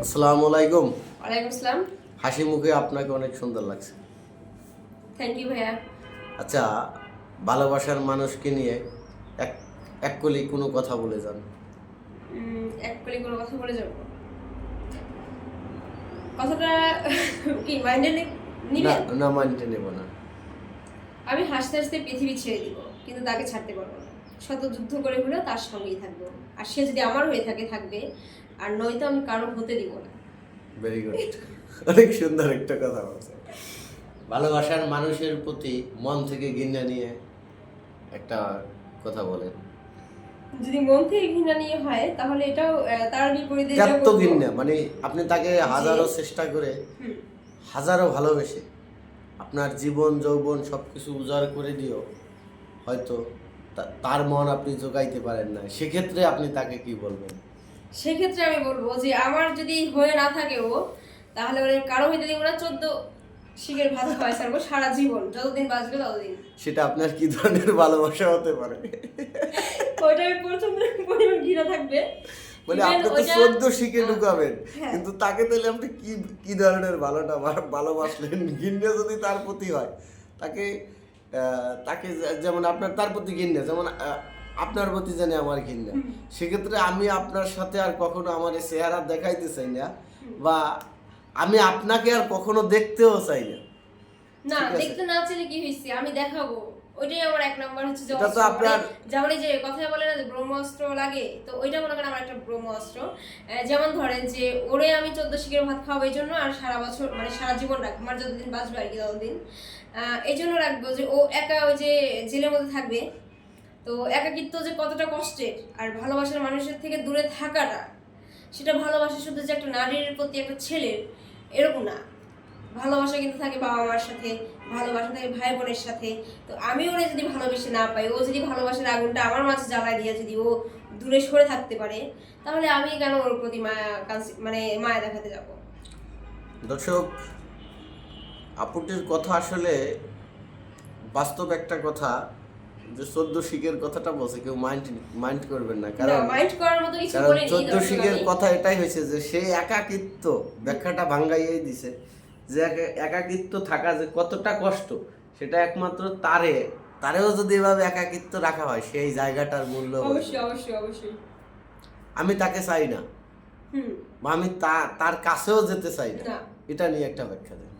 আসসালামু আলাইকুম। ওয়ালাইকুম আসসালাম। হাসি মুখে আপনাকে অনেক সুন্দর লাগছে। থ্যাংক ইউ ভাইয়া। আচ্ছা, ভালোবাসার মানুষকে নিয়ে এক এক কলি কোনো কথা বলে যান। এক কলি কোনো কথা বলে যাব, কথাটা কি মাইন্ডে না, নিবেন? না মানতে নেব না। আমি হাসতে হাসতে পৃথিবী ছেড়ে দিব, কিন্তু তাকে ছাড়তে পারবো না। শত যুদ্ধ করে হলেও তার সঙ্গেই থাকবো। আর সে যদি আমার হয়ে থাকে থাকবে, আর নয়তো আমি কারো হতে দিব না। Very good. অনেক সুন্দর একটা কথা বলছে। ভালোবাসার মানুষের প্রতি মন থেকে ঘৃণা নিয়ে একটা কথা বলেন। যদি মন থেকে ঘৃণা নিয়ে হয় তাহলে এটাও তার বিপরীতে যেটা এত বলবো। ঘৃণা মানে আপনি তাকে হাজারো চেষ্টা করে, হুম, হাজারো ভালোবেসে আপনার জীবন যৌবন সব কিছু উজাড় করে দিও, হয়তো তার মন আপনি জোগাইতে পারেন না, সেক্ষেত্রে আপনি তাকে কি বলবেন? সেক্ষেত্রে আমি বলবো যে আমার যদি হয়ে না থাকে ও, তাহলে ওর কারো হইতে দিব না। 14 শিখের ভাত খাওয়াই ছাড়বো সারা জীবন, যতদিন বাঁচবে ততদিন। সেটা আপনার কি ধরনের ভালোবাসা হতে পারে? ওইটা আমি প্রচন্ড পরিমাণ ঘৃণা থাকবে। মানে Even আপনি তো ওইটা- 14 শিখে ঢুকাবেন, হ্যাঁ। কিন্তু তাকে তাহলে আপনি কি কি ধরনের ভালোবাসলেন? ঘৃণা যদি তার প্রতি হয়, তাকে তাকে যেমন আপনার তার প্রতি ঘৃণা, যেমন আপনার প্রতি জানি আমার ঘৃণা, সেক্ষেত্রে আমি আপনার সাথে আর কখনো আমার এই চেহারা দেখাইতে চাই না, বা আমি আপনাকে আর কখনো দেখতেও চাই না। না, ঠিক আছে? দেখতে না চাইলে কি হইছে, আমি দেখাবো। ওইটাই আমার এক নাম্বার হচ্ছে যে এটা তো অস্ত্র। আপনার- যেমন এই যে কথায় বলে না যে ব্রহ্মাস্ত্র লাগে, তো ওইটা মনে করেন আমার একটা ব্রহ্মাস্ত্র। যেমন ধরেন যে ওরে আমি 14 শিখের ভাত খাওয়াবো এই জন্য, আর সারা বছর মানে সারা জীবন রাখবো, আমার যতদিন বাঁচবে আর কি ততদিন এই জন্য রাখবো যে ও একা ওই যে জেলের মধ্যে থাকবে। তো একাকিত্ব যে কতটা কষ্টের, আর ভালোবাসার মানুষের থেকে দূরে থাকাটা, সেটা ভালোবাসা শুধু যে একটা নারীর প্রতি একটা ছেলের এরকম না। ভালোবাসা কিন্তু থাকে বাবা মার সাথে, ভালোবাসা থাকে ভাই বোনের সাথে। তো আমি ওরে যদি ভালোবেসে না পাই, ও যদি ভালোবাসার আগুনটা আমার মাঝে জ্বালায় দিয়ে যদি ও দূরে সরে থাকতে পারে, তাহলে আমি কেন ওর প্রতি মায়া মানে মায়া দেখাতে যাব? দর্শক, আপুটির কথা আসলে বাস্তব একটা কথা, যে 14 শিখের কথাটা বলছে, কেউ মাইন্ড করবেন না, না, কারণ মাইন্ড করার মতো কিছু কারণ বলিনি 14 দর্শক শিখের আমি। কথা এটাই হয়েছে যে সেই একাকিত্ব ব্যাখ্যাটা ভাঙ্গাইয়াই দিছে, যে একাকিত্ব থাকা যে কতটা কষ্ট, সেটা একমাত্র তারেও যদি এভাবে একাকিত্ব রাখা হয়, সেই জায়গাটার মূল্য বুঝবে। অবশ্যই অবশ্যই অবশ্যই। আমি তাকে চাই না, হুম। বা আমি তার কাছেও যেতে চাই না, না। এটা নিয়ে একটা ব্যাখ্যা দেন।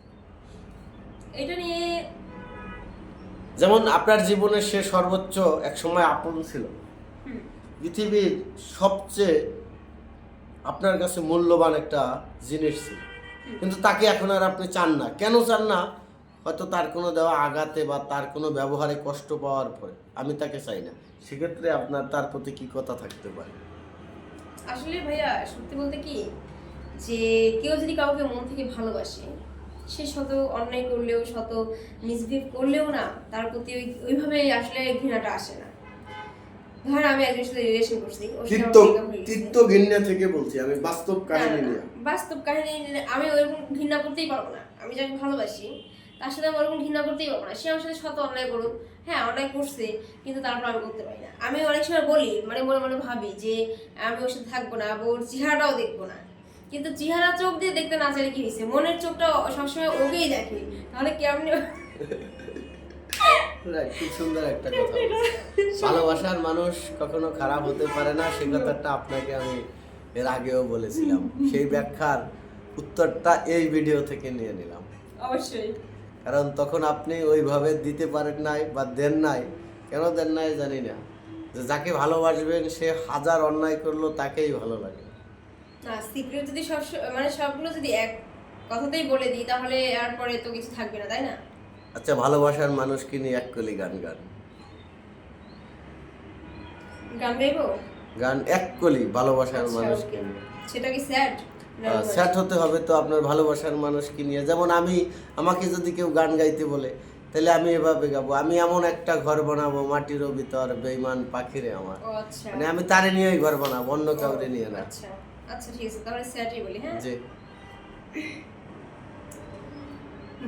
এটা নিয়ে যেমন আপনার জীবনের সে সর্বোচ্চ এক সময় আপন ছিল, হুম, পৃথিবীর সবচেয়ে আপনার কাছে মূল্যবান একটা জিনিস ছিল, কিন্তু তাকে এখন আর আপনি চান না। কেন চান না? হয়তো তার কোনো দেওয়া আঘাতে বা তার কোনো ব্যবহারে কষ্ট পাওয়ার পরে আমি তাকে চাই না। সেক্ষেত্রে আপনার তার প্রতি কি কথা থাকতে পারে? আসলে ভাইয়া সত্যি বলতে কি, যে কেউ যদি কাউকে মন থেকে ভালোবাসে, সে শত অন্যায় করলেও শত মিসবিহেভ করলেও না, তার প্রতি ওইভাবে আসলে ঘৃণাটা আসে না। ধর আমি একজনের সাথে রিলেশন করছি, ওর সাথে আমার breakup হয়ে গেছে। তিক্ত ঘৃণা থেকে বলছি আমি, বাস্তব না, কাহিনী না, নিয়ে। বাস্তব কাহিনী আমি ওরকম ঘৃণা করতেই পারবো না। আমি যাকে ভালোবাসি তার সাথে আমি ওরকম ঘৃণা করতেই পারবো না। সে আমার সাথে শত অন্যায় করুক, হ্যাঁ অন্যায় করছে, কিন্তু তারপর আমি করতে পারি না। আমি অনেক সময় বলি, মানে মনে মনে ভাবি যে আমি ওর সাথে থাকবো না, ওর চেহারাটাও দেখবো না। কিন্তু চেহারা চোখ দিয়ে দেখতে না চাইলে কি হয়েছে, মনের চোখটা সবসময় ওকেই দেখে, তাহলে কেমনি? Right, খুব সুন্দর একটা কথা বলছেন। ভালোবাসার মানুষ কখনো খারাপ হতে পারে না, সে কথাটা আপনাকে আমি এর আগেও বলেছিলাম। সেই ব্যাখ্যার উত্তরটা এই ভিডিও থেকে নিয়ে নিলাম, অবশ্যই। কারণ তখন আপনি ওইভাবে দিতে পারেন নাই বা দেন নাই। কেন দেন নাই জানি না, যে যাকে ভালোবাসবেন সে হাজার অন্যায় করলো তাকেই ভালো লাগে। না, সিক্রেট যদি সব মানে সবগুলো যদি এক কথাতেই বলে দিই, তাহলে আর পরে তো কিছু থাকবে না, তাই না? আচ্ছা, ভালোবাসার মানুষকে নিয়ে এক কলি গান গান। গান গাইবো? গান এক কলি ভালোবাসার আচ্ছা, মানুষকে okay. নিয়ে। সেটা কি স্যাড? স্যাট হতে হবে তো আপনার ভালোবাসার মানুষকে নিয়ে। যেমন আমাকে যদি কেউ গান গাইতে বলে, তাহলে আমি এভাবে গাবো, আমি এমন একটা ঘর বানাবো মাটিরও ভিতর বেঈমান পাখিরে আমার। ও আচ্ছা। মানে আমি তারে নিয়েই ঘর বানাবো, অন্য কাউরে নিয়ে না। আচ্ছা আচ্ছা, ঠিক আছে, তাহলে স্যাডই বলি। হ্যাঁ। যে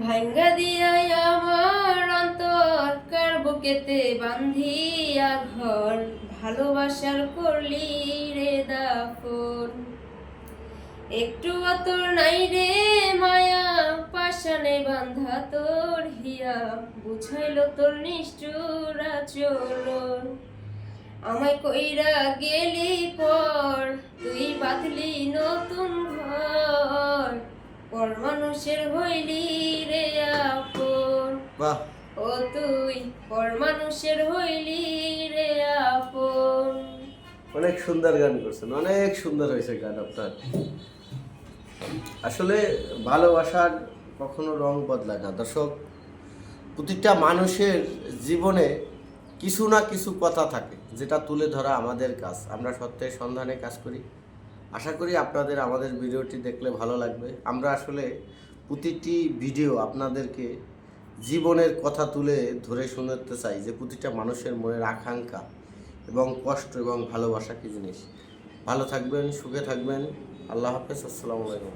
ভাঙ্গা দিয়াই আমার অন্তর, কার বুকেতে বান্ধিয়া ঘর, ভালোবাসার করলি রে দাফন। একটু তোর নাই রে মায়া, পাষাণে বান্ধা তোর হিয়া, বুঝাইলো তোর নিষ্ঠুর আচরণ। আমায় কইরা গেলি পর, তুই বাঁধলি নতুন ঘর, পর মানুষের হইলি রে আপন। বাহ, ও তুই পর মানুষের হইলি রে আপন। অনেক সুন্দর গান করছেন, অনেক সুন্দর হয়েছে গান আপনার। আসলে ভালোবাসার কখনো রং বদলায় না দর্শক। প্রতিটা মানুষের জীবনে কিছু না কিছু কথা থাকে যেটা তুলে ধরা আমাদের কাজ। আমরা সত্যের সন্ধানে কাজ করি। আশা করি আপনাদের আমাদের ভিডিওটি দেখলে ভালো লাগবে। আমরা আসলে প্রতিটি ভিডিও আপনাদেরকে জীবনের কথা তুলে ধরে শোনাতে চাই যে প্রতিটা মানুষের মনের আকাঙ্ক্ষা এবং কষ্ট এবং ভালোবাসা কী জিনিস। ভালো থাকবেন, সুখে থাকবেন। আল্লাহ হাফেজ, আসসালামু আলাইকুম।